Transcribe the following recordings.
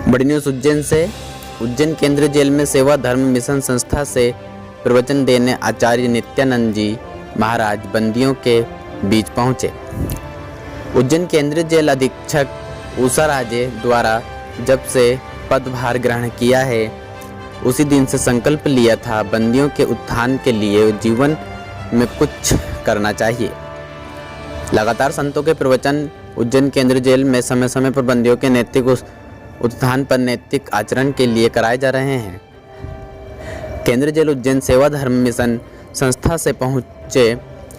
बड़ी न्यूज़ उज्जैन से। उज्जैन केंद्रीय जेल में सेवा धर्म मिशन संस्था से प्रवचन देने आचार्य नित्यानंद जी महाराज बंदियों के बीच पहुंचे। उज्जैन केंद्रीय जेल अधीक्षक उषा राजे द्वारा जब से पदभार ग्रहण किया है उसी दिन से संकल्प लिया था बंदियों के उत्थान के लिए जीवन में कुछ करना चाहिए। लगातार संतों के प्रवचन उज्जैन केंद्रीय जेल में समय समय पर बंदियों के नैतिक उत्थान पर नैतिक आचरण के लिए कराए जा रहे हैं। केंद्रीय जेल उज्जैन सेवा धर्म मिशन संस्था से पहुंचे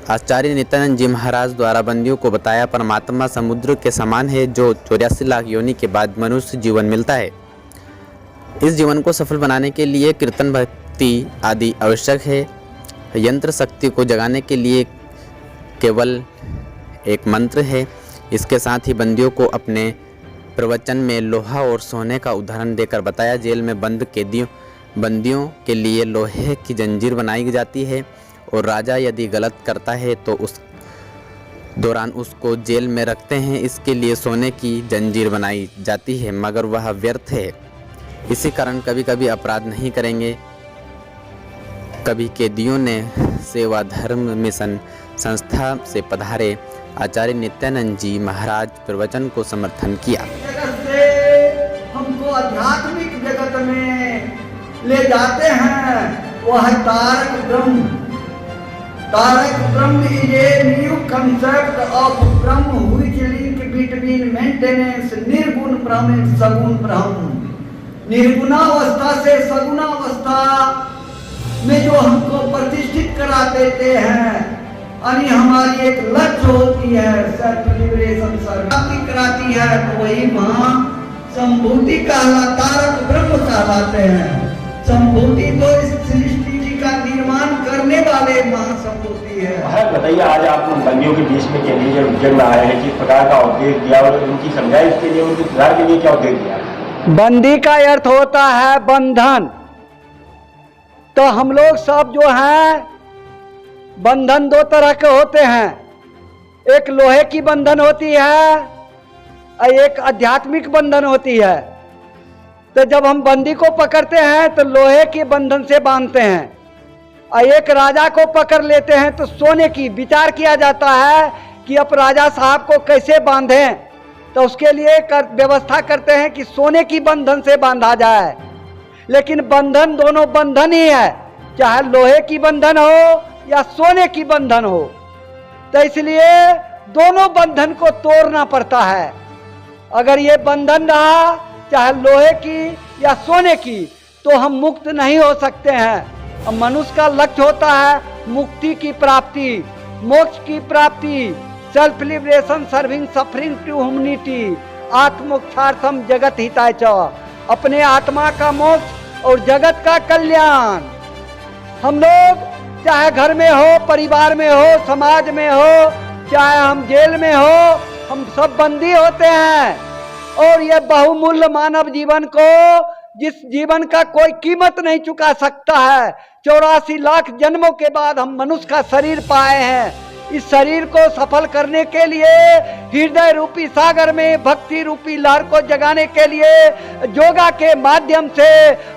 आचार्य नित्यानंद जी महाराज द्वारा बंदियों को बताया परमात्मा समुद्र के समान है जो 84 लाख योनि के बाद मनुष्य जीवन मिलता है। इस जीवन को सफल बनाने के लिए कीर्तन भक्ति आदि आवश्यक है। यंत्र शक्ति को जगाने के लिए केवल एक मंत्र है। इसके साथ ही बंदियों को अपने प्रवचन में लोहा और सोने का उदाहरण देकर बताया। जेल में बंद बंदियों के लिए लोहे की जंजीर बनाई जाती है और राजा यदि गलत करता है तो उस दौरान उसको जेल में रखते हैं। इसके लिए सोने की जंजीर बनाई जाती है मगर वह व्यर्थ है। इसी कारण कभी कभी अपराध नहीं करेंगे। कभी कैदियों ने सेवा धर्म मिशन संस्था से पधारे आचार्य नित्यानंद जी महाराज प्रवचन को समर्थन किया। जगत से हमको आध्यात्मिक जगत में ले जाते हैं वह है तारक ब्रह्म। तारक ब्रह्म is a new concept of Brahma which link between maintenance निर्गुण ब्रह्म एंड सगुण ब्रह्म। निर्गुणावस्था से सगुणावस्था में जो हमको प्रतिष्ठित करा देते हैं यानी हमारी एक लक्ष्य होती है सेल्फ लिबरेशन प्राप्ति कराती है तो वही महा संभूति तारक ब्रह्म कहलाते हैं। संभूति तो इस सृष्टि जी का निर्माण करने वाले महासंभूति है। बताइए आज आप बंदियों के बीच में केंद्रीय उज्जैन में आए हैं, किस प्रकार का उद्देश्य दिया और उनकी समझाई इसके लिए उनके सुधार के लिए क्या उद्देश्य दिया? बंदी का अर्थ होता है बंधन। तो हम लोग सब जो हैं बंधन दो तरह के होते हैं। एक लोहे की बंधन होती है और एक आध्यात्मिक बंधन होती है। तो जब हम बंदी को पकड़ते हैं तो लोहे के बंधन से बांधते हैं और एक राजा को पकड़ लेते हैं तो सोने की विचार किया जाता है कि अब राजा साहब को कैसे बांधें। तो उसके लिए व्यवस्था करते हैं कि सोने की बंधन से बांधा जाए। लेकिन बंधन दोनों बंधन ही है, चाहे लोहे की बंधन हो या सोने की बंधन हो। तो इसलिए दोनों बंधन को तोड़ना पड़ता है। अगर ये बंधन रहा चाहे लोहे की या सोने की तो हम मुक्त नहीं हो सकते हैं। और मनुष्य का लक्ष्य होता है मुक्ति की प्राप्ति, मोक्ष की प्राप्ति, self liberation serving suffering to humanity, आत्मोक्षार्थम जगत हिताय च, अपने आत्मा का मोक्ष और जगत का कल्याण। हम लोग चाहे घर में हो, परिवार में हो, समाज में हो, चाहे हम जेल में हो, हम सब बंदी होते हैं। और ये बहुमूल्य मानव जीवन को जिस जीवन का कोई कीमत नहीं चुका सकता है, 84 लाख जन्मों के बाद हम मनुष्य का शरीर पाए हैं। इस शरीर को सफल करने के लिए हृदय रूपी सागर में भक्ति रूपी लहर को जगाने के लिए योगा के माध्यम से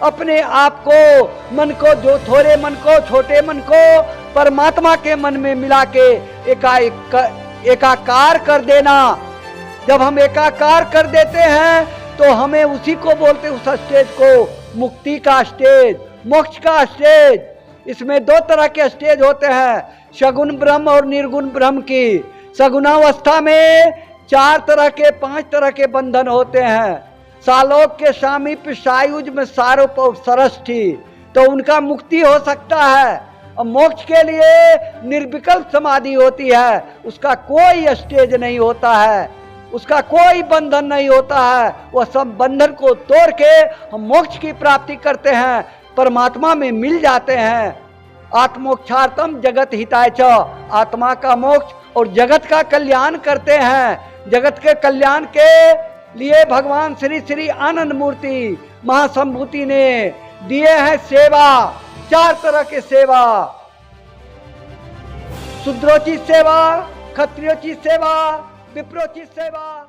अपने आप को, मन को, जो थोड़े मन को, छोटे मन को परमात्मा के मन में मिला के एकाकार कर देना। जब हम एकाकार कर देते हैं तो हमें उसी को बोलते, उस स्टेज को मुक्ति का स्टेज, मोक्ष का स्टेज। इसमें दो तरह के स्टेज होते हैं, सगुण ब्रह्म और निर्गुण ब्रह्म की। सगुणावस्था में 4 तरह के 5 तरह के बंधन होते हैं। सालोक के सामीप्य सायुज में सारूप और सरष्ठी, तो उनका मुक्ति हो सकता है। और मोक्ष के लिए निर्विकल्प समाधि होती है, उसका कोई स्टेज नहीं होता है, उसका कोई बंधन नहीं होता है। वह सब बंधन को तोड़ के हम मोक्ष की प्राप्ति करते हैं, परमात्मा में मिल जाते हैं। आत्मोक्षार्थम जगत हिताय च, आत्मा का मोक्ष और जगत का कल्याण करते हैं। जगत के कल्याण के लिए भगवान श्री श्री आनंद मूर्ति महासंभूति ने दिए हैं सेवा, 4 तरह के सेवा। शूद्रों की सेवा, क्षत्रियों की सेवा, विप्रों की सेवा।